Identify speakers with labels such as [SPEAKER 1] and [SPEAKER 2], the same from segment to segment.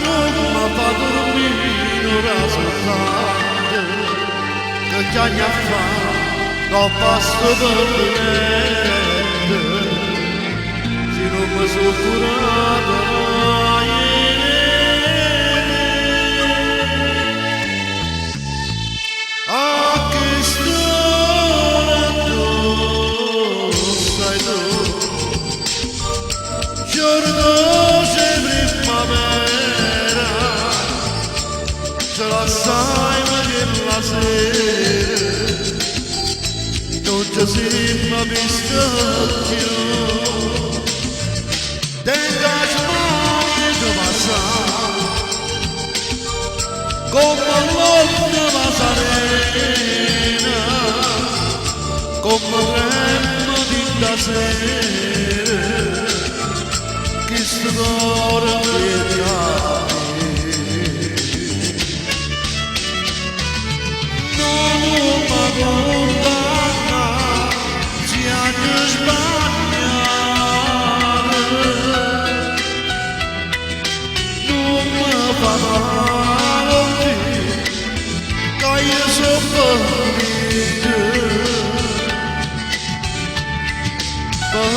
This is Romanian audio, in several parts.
[SPEAKER 1] non mi fa dormire ora soltanto che già ne fa non passo per niente se non mi sono curata a quest'ora tu sai tu giorno sempre primavera ce la sai ma che la sera non ci siamo visti più tenga smani di passare come l'ultima serena come remmo di stasera che storia vediamo non mi condanna si hanno sbagliato non mi fa male che io sono felice per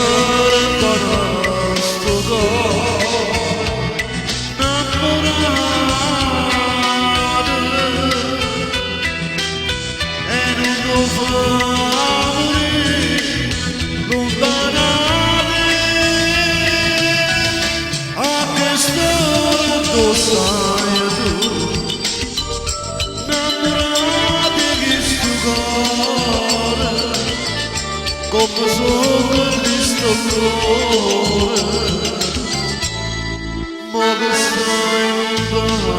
[SPEAKER 1] sto cuore innamorato e non lo fa morire lontanato a quest'ora tu sai tu innamorato di sto cuore come sono di sto cuore ma che stai lontano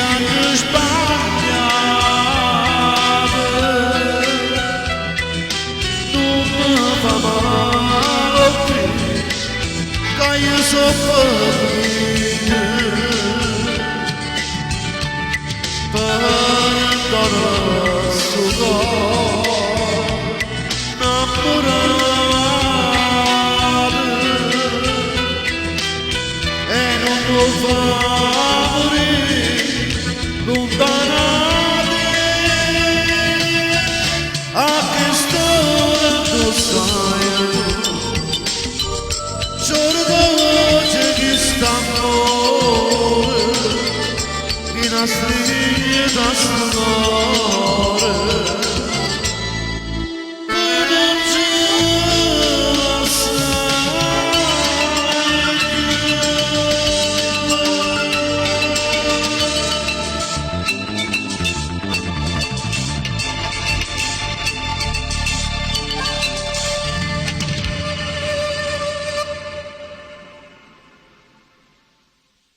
[SPEAKER 1] hanno sbagliato non mi fa male che io sono felice per il suo cuore innamorato e non lo fa lontanate a quest'ora tu sai solo voce che sta amore in una striglia da sonore